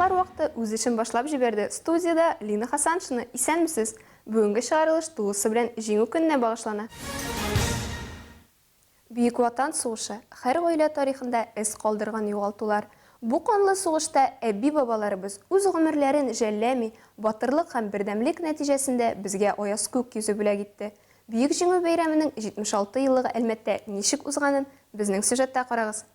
Аяклар вакыты үз эшен башлап җибәрде. Студияда Лина Хасаншина, исәнмесез? Бүгенге чыгарылыш тулысы белән җиңү көненә багышлана. Бөек Ватан сугышы һәр гаилә тарихында эз калдырган югалтулар. Бу канлы сугышта әби-бабаларыбыз үз гомерләрен жәлләми, батырлык һәм бердәмлек нәтиҗәсендә безгә аяз күк йөзе бүләк итте. Бөек җиңү бәйрәменең 76 еллыгы Әлмәттә ничек узганын безнең сюжетта карагыз.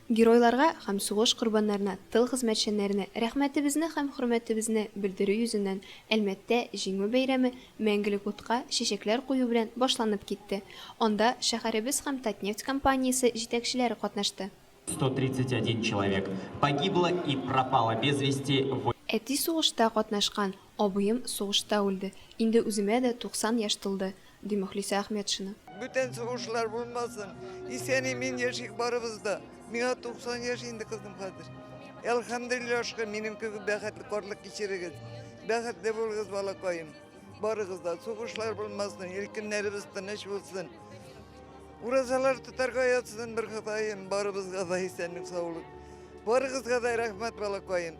Геройларга һәм сугыш курбаннарына, тыл хезмәтчәннәренә рәхмәтебезне һәм хөрмәтебезне белдерү йөзеннән Әлмәттә җиңү бәйрәме мәңгелек утка чәчәкләр кую белән башланып китте. Анда шәһәребез һәм Татнефть компаниясе җитәкчеләре катнашты. 131 человек погибло и пропало без вести. Әти сугышта катнашкан, абыем сугышта үлде. Инде үземә дә 90 яшь тулды, ди Мөхлисә Әхмәтшина. Бүтән сугышлар булмасын. Исән мин яшик барыбызда. Миңа 90 яшь инде кызым хәзер. Әлхәмдүлилләһ шөкер, минем кебек бәхетле карлык кичерегез. Бәхетле булыгыз балакаем. Барыгызда сугышлар булмасын, иркеннәребез тыныч булсын. Уразалар тутарга ятсын бер Ходаем, барыбызга да исәнлек, саулык. Барыгызга да рәхмәт балакаем.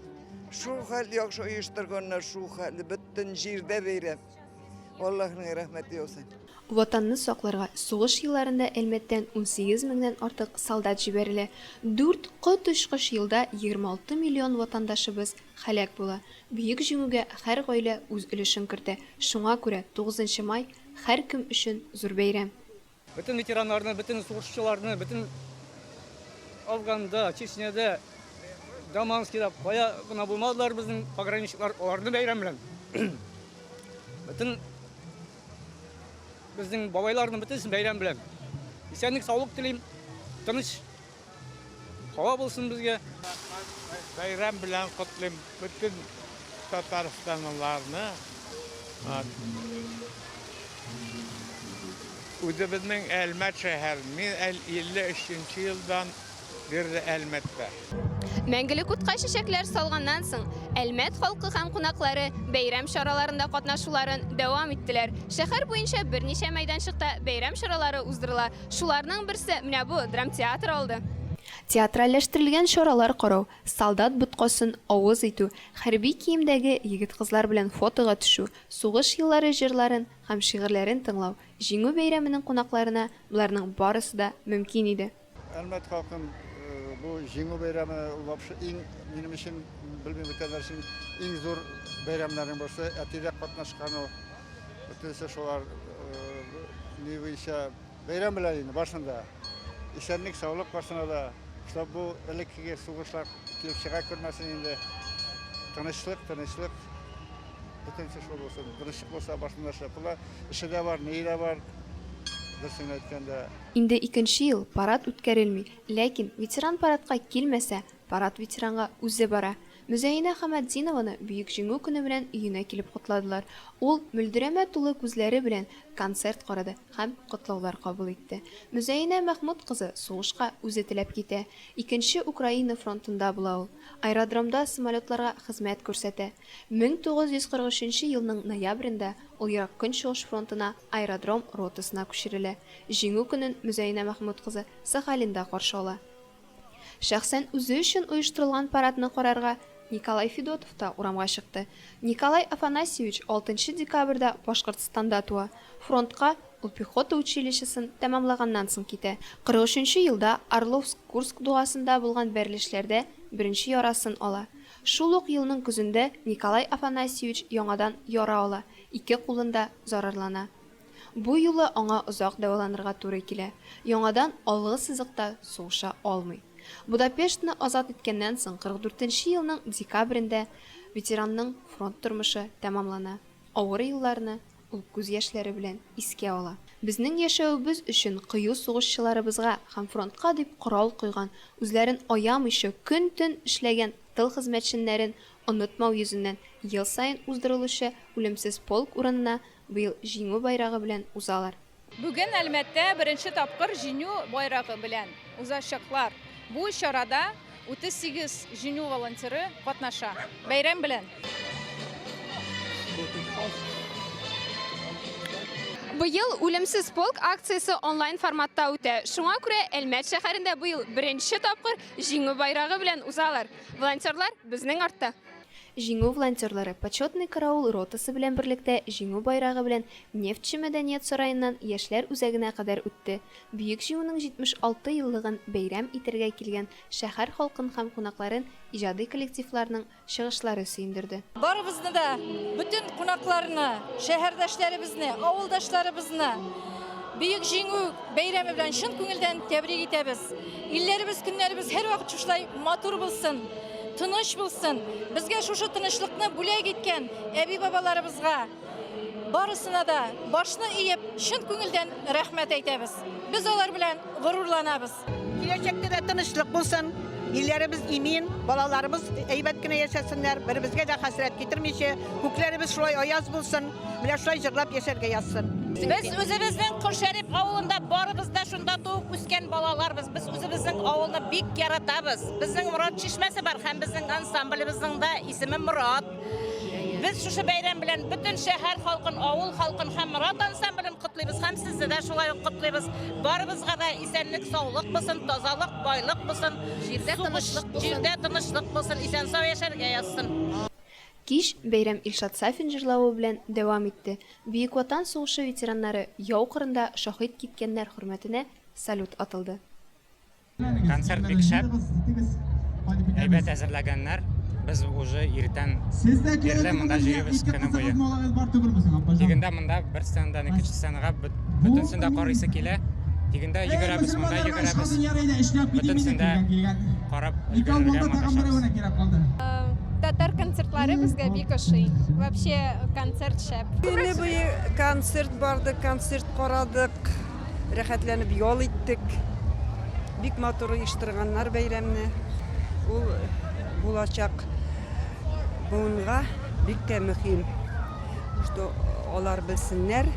Шу хәл яхшы оештырганнар, шу хәл бөтен җирдә бәйрәм. Аллаһның рәхмәте яусын. Ватанны сакларга сугыш елларында Әлмәттән 18 меңнән артык солдат җибәрелә. 4 кыт очкыч елда 26 миллион ватандашыбыз һәлак була. Бөек җиңүгә һәр гаилә үз өлешен кертә. Шуңа күрә 9 май һәр кем өчен зур бәйрәм. Bütün veteranlarını, bütün suçlularını, bütün Afgan'da, Çeçen'de, Damanski'de baya buna bulmadılar bizim pograniçlikler, onlarını beyramlar. Bütün bizim babaylarını bütün beyram bilen. İsenlik, sağlık dileyim, tanış. Hava bulsun bizge. Bayram bilen kutlayım bütün Tataristanlılarını. Үзебезнең Әлмәт шәһәре, мин 53 елдан бері Әлмәттә. Мәңгелек утка чәчәкләр салганнан соң Әлмәт халкы һәм кунаклары бәйрәм чараларында катнашуларын дәвам иттеләр. Шәһәр буенча берничә мәйданчыкта бәйрәм чаралары уздырыла. Шуларның берсе менә бу драмтеатр алды. Театральләштерелгән чаралар карау, солдат боткасын авыз итү, хәрби киемдәге егет-кызлар белән фотога төшү, сугыш еллары җырларын һәм шигырьләрен тыңлау, җиңү бәйрәменең кунакларына буларның барысы да мөмкин иде. Әлмәт халкын бу җиңү бәйрәме вообще минем өчен белмим бөтенләр өчен иң зур бәйрәмнәрнең берсе. Әтидә катнашкан ул бөтенсе шулар ни буенча бәйрәм белән инде башында. İşenlik, sağlık başına da işte bu elektrikli suğuşlar kilip çığa görmesin indi. Tanışlık. Bütün şey olsun. Tanışlık olsa başında şey yapılar. İşi de var, neyi de var. Dersin etkende. Инде 2нче ел парад үткәрелми, ләкин ветеран парадка килмәсә, парад ветеранга үзе бара. Мөзәйинә Хамадзинованы бөек җиңү көне белән өенә килеп кутладылар. Ул мөлдерәмә тулы күзләре белән концерт карады һәм котлаулар кабул итте. Мөзәйинә Мәхмүд кызы сугышка үзе теләп китә. 2нче Украина фронтында була ул. Аэродромда самолетларга хезмәт күрсәтә. 1943 елның ноябрендә ул Ерак Көнчыгыш фронтына аэродром ротасына күчерелә. Җиңү көнен Мөзәйинә Мәхмүд кызы Сахалинда каршы ала. Шәхсән үзе өчен оештырылган парадны карарга Николай Федотов та урамга чыкты. Николай Афанасьевич 6 декабрьдә Башкортстанда туа. Фронтка ул пехота училищесын тәмамлаганнан соң китә. 43 елда Орловск-Курск дугасында булган бәрелешләрдә беренче ярасын ала. Шул ук елның көзендә Николай Афанасьевич яңадан яра ала. 2 кулында зарарлана. Бу юлы аңа озак дәваланырга туры килә. Яңадан алгы сызыкта сугыша алмый. Будапештны азат иткәннән соң 44 елның декабрендә ветеранның фронт тормышы тәмамлана. Авыр елларны ул күз яшьләре белән искә ала. Безнең яшәүбез өчен кыю сугышчыларыбызга һәм фронтка дип корал куйган, үзләрен аямыйча көн-төн эшләгән тыл хезмәтчәннәрен онытмау йөзеннән ел сайын уздырылучы үлемсез полк урынына быел җиңү байрагы белән узалар. Бүген Әлмәттә беренче тапкыр җиңү байрагы белән узачаклар. Бу чарада 38 җиңү волонтеры катнаша. Бәйрәм белән. Быел үлемсез полк акциясы онлайн форматта үтә. Шуңа күрә Әлмәт шәһәрендә быел беренче тапкыр җиңү байрагы белән узалар. Волонтерлар безнең артта. Җиңү волонтерлары почетный караул ротасы белән берлектә җиңү байрагы белән Нефтче мәдәният сараеннан Яшьләр үзәгенә кадәр үтте. Бөек җиңүнең 76 еллыгын бәйрәм итәргә килгән шәһәр халкын һәм кунакларын иҗади коллективларның чыгышлары сөендерде. Барыбызны да, bütün кунакларны, шәһәрдәшләребезне, авылдашларыбызны Бөек җиңү бәйрәме белән чын күңелдән тәбрик итәбез. Илләребез, көннәребез һәр вакыт шулай матур булсын, тыныч булсын. Безгә шушы тынычлыкны бүләк иткән әби бабаларыбызга барысына да башны иеп, чын күңелдән рәхмәт әйтәбез. Без алар белән горурланабыз. Киләчәктә дә тынычлык булсын. Илләребез имин, балаларыбыз әйбәт кенә яшәсеннәр, беребезгә дә хәсрәт китермичә, күкләребез шулай аяз булсын, менә шулай җырлап яшәргә язсын. Без үзебезнең Кошәриф авылында барыбыз да шунда туып үскән балаларбыз. Без үзебезнең авылны бик яратабыз. Безнең Мурат чишмәсе бар һәм безнең ансамблебезнең дә исеме Мурат. Без шушы бәйрәм белән бүтән шәһәр халкын, авыл халкын һәм Мурат ансамблен котлыйбыз һәм сезне дә шулай ук котлыйбыз. Барыбызга да исәнлек, саулык булсын, тазалык, байлык булсын, җирдә тынычлык булсын, исән-сау яшәргә язсын. Кич бәйрәм Илшат Сафин җырлавы белән дәвам итте. Бөек Ватан сугышы ветераннары яу кырында шаһит киткәннәр хөрмәтенә салют атылды. Концерт бик шәп, әйбәт әзерләгәннәр. Без уже иртән ерле монда җыйбыз көне буе. Дигәндә монда бер сценадан икенче сценага бөтенсендә карыйсы килә. Дигәндә йөгерәбез, монда йөгерәбез. Бөтенсендә карап өлгерергә маташабыз. Татар концертлары безгә бик ошый. Вообще концерт шәп. Көне буе концерт барды, концерт карадык, рәхәтләнеп ял иттек. Бик матур оештырганнар бәйрәмне. Ул булачак буынга бик тә мөһим. Что алар белсеннәр,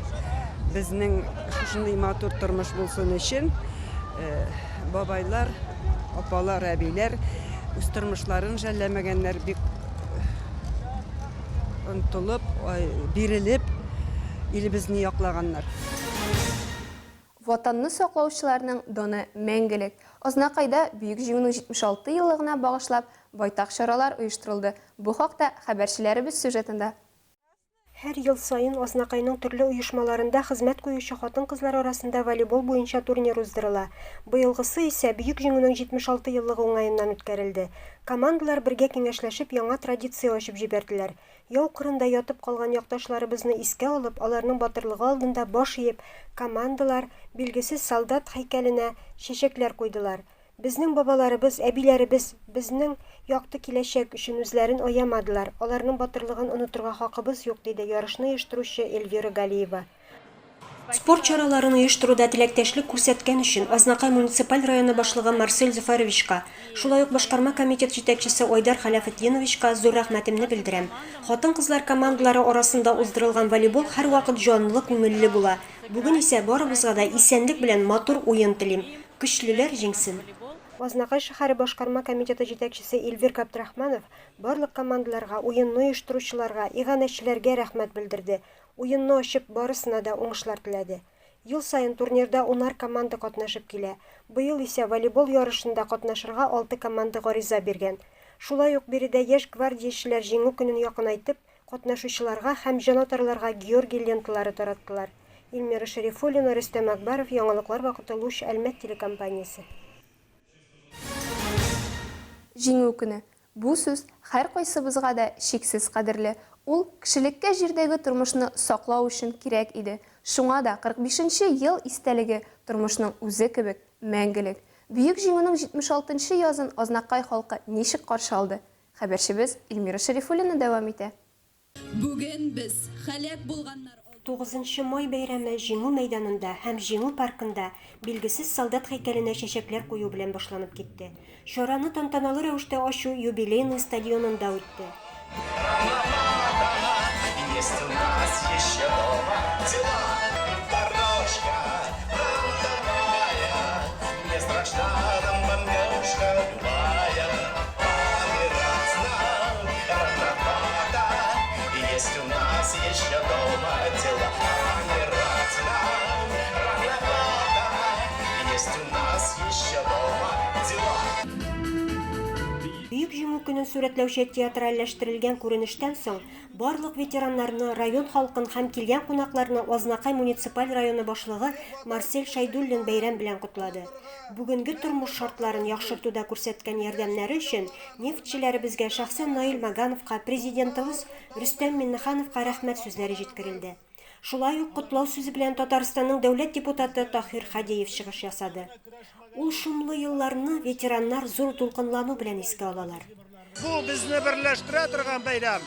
безнең шушындый матур тормыш булсын өчен бабайлар, апалар, әбиләр үз тормышларын жәлләмәгәннәр, бик онтылып, бирелеп, илебезне яклаганнар. Ватанны саклаучыларның доны мәңгелек. Азнакайда Бөек җиңүнең 76 еллыгына багышлап байтак чаралар оештырылды. Бу хакта хәбәрчеләребез сюжетында. Һәр ел сайын Азнакайның төрле оешмаларында хезмәт куючы хатын-кызлар арасында волейбол буенча турнир уздырыла. Быелгысы исә Бөек җиңүнең 76 еллыгы уңаеннан үткәрелде. Командалар бергә киңәшләшеп яңа традиция ачып җибәрделәр. Яу кырында ятып калган якташларыбызны искә алып, аларның батырлыгы алдында баш иеп, командалар билгесез солдат һәйкәленә чәчәкләр куйдылар. Безнең бабаларыбыз, әбиләребез безнең якты киләчәк өчен үзләрен аямадылар. Аларның батырлыгын онытырга хакыбыз юк, диде ярышны оештыручы Эльвира Галиева. Спорт чараларын оештыруда теләктәшлек күрсәткән өчен Азнакай муниципаль районы башлыгы Марсель Зөфәровичка, шулай ук башкарма комитет җитәкчесе Айдар Халяфетдиновичка зур рәхмәтемне белдерәм. Хатын-кызлар командалары арасында уздырылган волейбол һәрвакыт җанлы, күңелле була. Бүген исә барыбызга да исәнлек белән матур уен телим. Көчлеләр җиңсен. Азнакай шәһәре башкарма комитеты җитәкчесе Эльвир Габдрахманов барлык командаларга, уенны оештыручыларга, иганәчеләргә рәхмәт белдерде. Уенны ачып барысына да уңышлар теләде. Ел сайын турнирда 10 команда катнашып килә. Быел исә волейбол ярышында катнашырга 6 команда гариза биргән. Шулай ук биредә яшь гвардиячеләр җиңү көнен якынайтып, катнашучыларга һәм җанатарларга Георгий ленталары тараттылар. Илмира Шәрифуллина, Рөстәм Акбаров, Яңалыклар вакыты, Луч, Әлмәт телекомпаниясе. Җиңү көне. Бу сүз һәр кайсыбызга да шиксез кадерле. Ул кешелеккә җирдәге тормышны саклау өчен кирәк иде. Шуңа да 45-нче ел истәлеге тормышның үзе кебек мәңгелек. Бөек җиңүнең 76-нчы язын Азнакай халкы ничек каршы алды? Хәбәрчебез Илмира Шәрифуллина дәвам итә. Бүген без һәлак булганнар 9 май бәйрәме җиңү мәйданында һәм җиңү паркында билгесез солдат һәйкәленә чәчәкләр кую белән башланып китте. Чараны тантаналы рәвештә ачу юбилейный стадионында үтте. Бөек җиңү көнен сүрәтләүче театральләштерелгән күренештән соң барлык ветераннарны, район халкын һәм килгән кунакларны Азнакай муниципаль районы башлыгы Марсель Шайдуллин бәйрәм белән котлады. Бүгенге тормыш шартларын яхшыртуда күрсәткән ярдәмнәре өчен нефтчеләребезгә шәхсән Наил Магановка, президентыбыз Рөстәм Миннехановка рәхмәт сүзләре җиткерелде. Шулай ук котлау сүзе белән Татарстанның дәүләт депутаты Таһир Хадиев чыгыш ясады. Ул шомлы елларны ветераннар зур дулкынлану белән искә алалар. Бу безне берләштерә торган бәйрәм.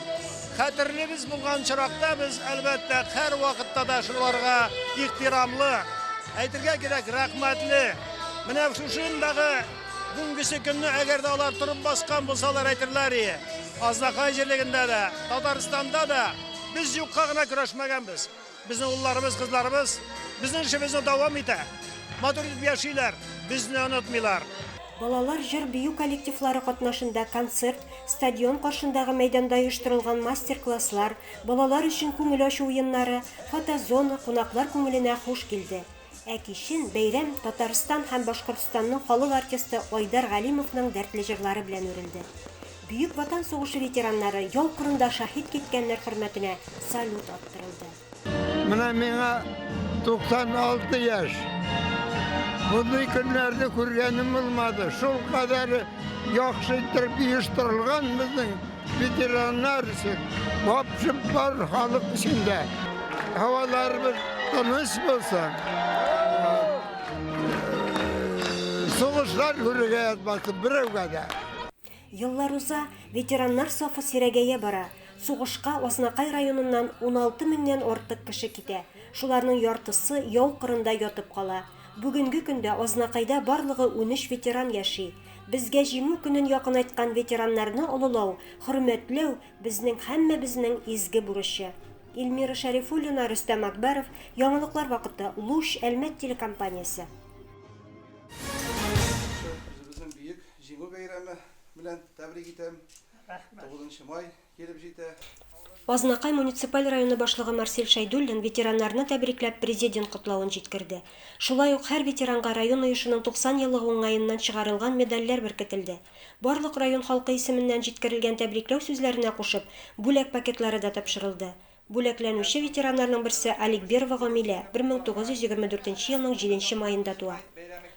Хәтерлебез булган чиракта без әлбәттә һәр вакытта да шуларга ихтирамлы, әйтергә кирәк, рәхмәтле. Менә шушындагы бүгенге көнне әгәр дә алар турып баскан булсалар әйтерләр, Азнакай җирлегендә дә, Татарстанда да без юкка гына көрәшмәгәнбез. Безнең улларыбыз, кызларыбыз безнең эшебезне дәвам итә. Матур итеп яшиләр, безне онытмыйлар. Балалар җыр бию коллективлары катнашында концерт, стадион каршындагы мәйданда оештырылган мастер-класслар, балалар өчен күңел ачу уеннары, фотозона кунаклар күңеленә хуш килде. Ә кичен бәйрәм Татарстан һәм Башкортстанның халык артисты Айдар Галимовның дәртле җырлары белән үрелде. Бөек Ватан сугышы ветераннары яу кырында шаһит киткәннәр хөрмәтенә салют аттырылды. Менә миңа 96 яшь. Bunday günlerde күргәнем булмады. Шул кадәр яхшы итеп оештырылган безнең ветераннар өчен вапшып бар халык içinde. Һаваларыбыз тыныч булса, сугышлар күрергә ятмасын берәүгә дә. Еллар уза, ветераннар сафы сирәгәя бара. Сугышка Азнакай районыннан 16 меңнән артык кеше китә. Шуларның яртысы яу кырында ятып кала. Бүгенге көндә Азнакайда барлыгы 13 ветеран яши. Безгә җиңү көнен якын айткан ветераннарны олылау, хөрмәтләү безнең һәммәбезнең изге бурычы. Илмира Шәрифуллина, Рөстәм Акбаров, Яңалыклар вакыты, Луш Әлмәт телекомпаниясе. Безнең бөек җиңү бәйрәме белән тәбрик итәм. 9 май килеп җитә. Азнакай муниципаль районы башлыгы Марсель Шайдуллин ветераннарны тәбрикләп президент котлавын җиткерде. Шулай ук һәр ветеранга район оешының 90 еллыгы уңаеннан чыгарылган медальләр беркетелде. Барлык район халкы исеменнән җиткерелгән тәбрикләү сүзләренә кушып, бүләк пакетлары да тапшырылды. Бүләкләнүче ветераннарның берсе Аликберова Гамилә 1924 елның 7 маенда туа.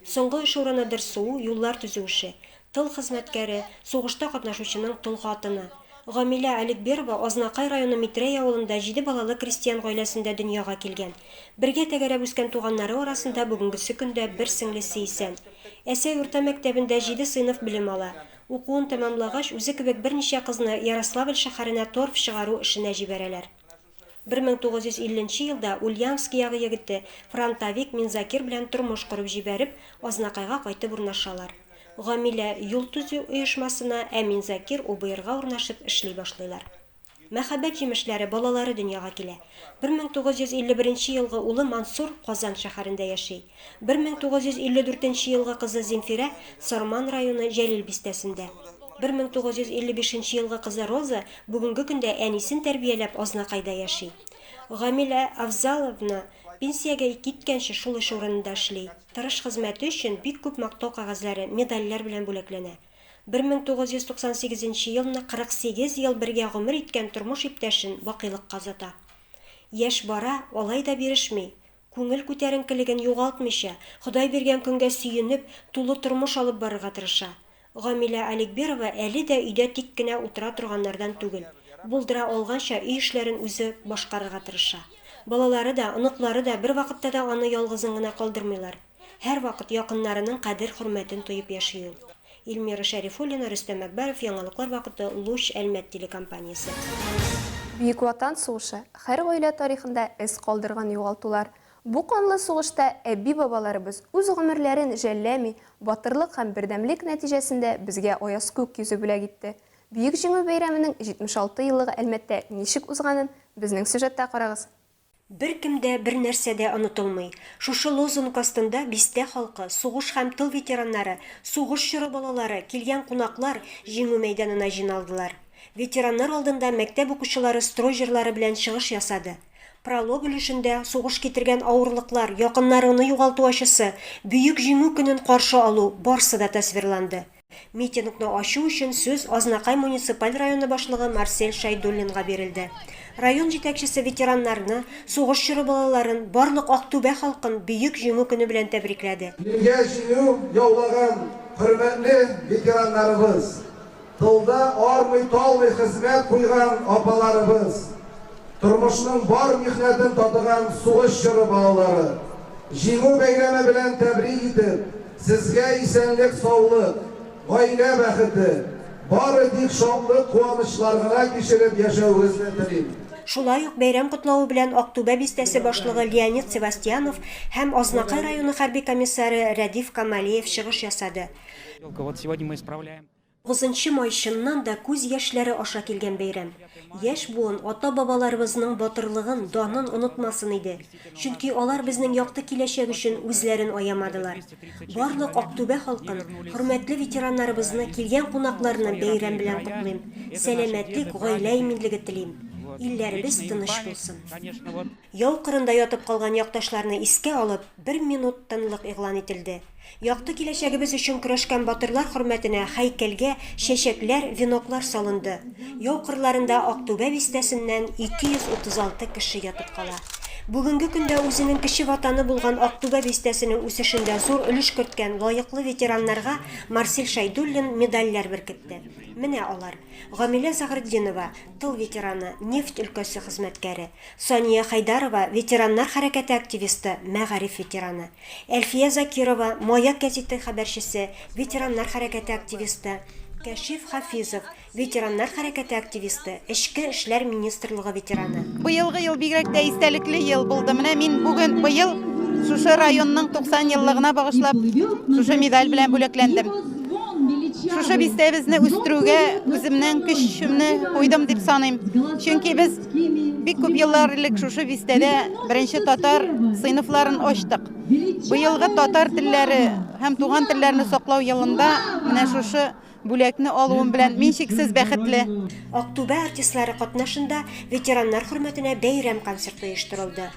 Соңгы эш урыны Дерсу, юллар төзү эше, тыл хезмәткәре, сугышта катнашучының тол хатыны. Гамилә Аликберова Азнакай районы Митрәй авылында 7 балалы крестьян гаиләсендә дөньяга килгән. Бергә тәгәрәп үскән туганнары арасында бүгенгесе көндә бер сеңлесе исән. Әсәй урта мәктәбендә 7 сыйныф белем ала. Укуын тәмамлагач, үзе кебек берничә кызны Ярославль шәһәренә торф чыгару эшенә җибәрәләр. 1950 елда Ульяновский ягы егете фронтовик Минзакир белән тормыш корып җибәреп, Азнакайга кайтып урнашалар. Гамилә юл төзү оешмасына, ә Минзакир УБРга урнашып эшли башлыйлар. Мәхәббәт җимешләре балалары дөньяга килә. 1951 елгы улы Мансур Казан шәһәрендә яши. 1954 елгы кызы Зинфира Сарман районы Җәлил бистәсендә. 1955 елгы кызы Роза бүгенге көндә әнисен тәрбияләп Азнакайда яши. Гамилә Авзаловна пенсиягә киткәнче шул эш урынында эшли. Тырыш хезмәте өчен бик күп мактау кагазлары, медальләр белән бүләкләнә. 1998 елны 48 ел бергә гомер иткән тормыш иптәшен бакыйлыкка озата. Яшь бара, алай да бирешми. Күңел күтәренкелеген югалтмыйча, Ходай биргән көнгә сөенеп, тулы тормыш алып барырга тырыша. Гамилә Аликберова әле дә өйдә тик кенә утыра торганнардан түгел. Булдыра алганча үй эшләрен үзе башкарырга тырыша. Балалары да, оныклары да бер вакытта да аны ялгызын гына калдырмыйлар. Һәр вакыт якыннарының кадер-хөрмәтен тоеп яши ул. Илмира Шәрифуллина, Рөстәм Акбаров, Яңалыклар вакыты, Луш Әлмәт телекомпаниясе. Бөек Ватан сугышы һәр гаилә тарихында эз калдырган югалтулар. Бу канлы сугышта әби-бабаларыбыз үз гомерләрен жәлләми, батырлык һәм бердәмлек нәтиҗәсендә безгә аяз күк йөзе бүләк итте. Бөек җиңү бәйрәменең 76 еллыгы Әлмәттә ничек узганын безнең сюжетта карагыз. Бер кемдә бер нәрсә дә онытылмый. Шушы лозунг астында бистә халкы, сугыш һәм тыл ветераннары, сугыш чоры балалары, килгән кунаклар җиңү мәйданына җыйналдылар. Ветераннар алдында мәктәп укучылары строй җырлары белән чыгыш ясады. Пролог өлешендә сугыш китергән авырлыклар, якыннарыны югалту ачысы, бөек җиңү көнен каршы алу барсы да тасвирланды. Митингны ачу өчен сүз Азнакай муниципаль районы башлыгы Марсель Шайдуллинга бирелде. Район җитәкчесе ветераннарны, сугыш чоры балаларын, барлык Актүбә халкын Бөек Җиңү көне белән тәбрикләде. Илгә җиңү яулаган хөрмәтле ветераннарыбыз, тылда армый-талмый хезмәт куйган апаларыбыз, тормышның бар михнәтен татыган сугыш чоры балалары, җиңү бәйрәме белән тәбрик итеп, сезгә исәнлек, саулык, гаилә бәхете, бары тик шатлык, куанычлар гына кичереп яшәүегезне телим. Шулай ук бәйрәм котлауы белән Актүбә бистәсе башлыгы Леонид Севастьянов һәм Азнакай районы хәрби комиссары Рәдиф Камалиев чыгыш ясады. Вот сегодня мы исправляем. 9 май чыннан да күз яшьләре аша килгән бәйрәм. Яшь буын ата-бабаларыбызның батырлыгын, данын онытмасын иде. Чөнки алар безнең якты киләчәк өчен үзләрен аямадылар. Барлык Актүбә халкын, хөрмәтле ветераннарыбызны, килгән кунакларны бәйрәм белән котлыйм. Сәламәтлек, гаилә иминлеге телим. Илләребез тыныч булсын. Яу кырында ятып калган якташларны искә алып, 1 минут тынлык игълан итилде. Якты киләчәгебез өчен көрәшкән батырлар хөрмәтенә һәйкәлгә чәчәкләр, веноклар салынды. Яу кырларында Актүбә бистәсеннән 236 кеше ятып кала. Бүгенге көндә үзенең кече ватаны булган Актүбә бистәсенең үсешендә зур өлеш керткән лаеклы ветераннарга Марсель Шайдуллин медальләр беркетте. Менә алар: Гамилә Загырдинова, тыл ветераны, нефть өлкәсе хезмәткәре; Сания Хайдарова, ветераннар хәрәкәте активисты, мәгариф ветераны; Әлфия Закирова, Маяк гәзите хәбәрчесе, ветераннар хәрәкәте активисты; Кәшиф Хафизов, ветераннар хәрәкәте активисты, Эчке эшләр министрлыгы ветераны. Быелгы ел бигрәк тә истәлекле ел булды. Менә мин бүген быел шушы районның 90 еллыгына багышлап шушы медаль белән бүләкләндем. Шушы бистәбезне үстерүгә үземнең көчемне куйдым дип саныйм. Чөнки без бик күп еллар элек шушы бистәдә беренче татар сыйныфларын ачтык. Быелгы татар телләре һәм туган телләрне саклау елында менә шушы бүләкне алуым белән мин чиксез бәхетле. Актүбә артистлары катнашында ветераннар хөрмәтенә бәйрәм концерты оештырылды.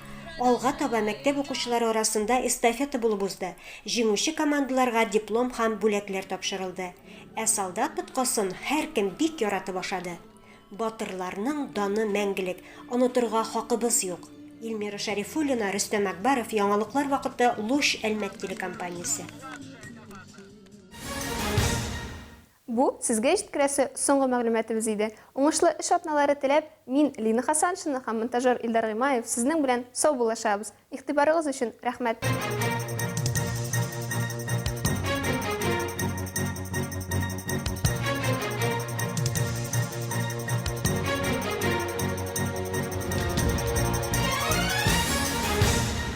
Алга таба мәктәп укучылары арасында эстафета булып узды. Җиңүче командаларга диплом һәм бүләкләр тапшырылды. Ә солдат тоткасын һәркем бик яратып ашады. Батырларның даны мәңгелек, онытырга хакыбыз юк. Илмира Шәрифуллина, Рөстәм Әкбаров, яңалыклар вакыты, Луш Әлмәт телекомпаниясе. Бу сезгә җиткерәсе соңгы мәгълүматыбыз иде. Уңышлы эш атналары теләп, мин Лина Хасаншина һәм монтажер Илдар Гыймаев сезнең белән сау булашабыз. Игътибарыгыз өчен рәхмәт.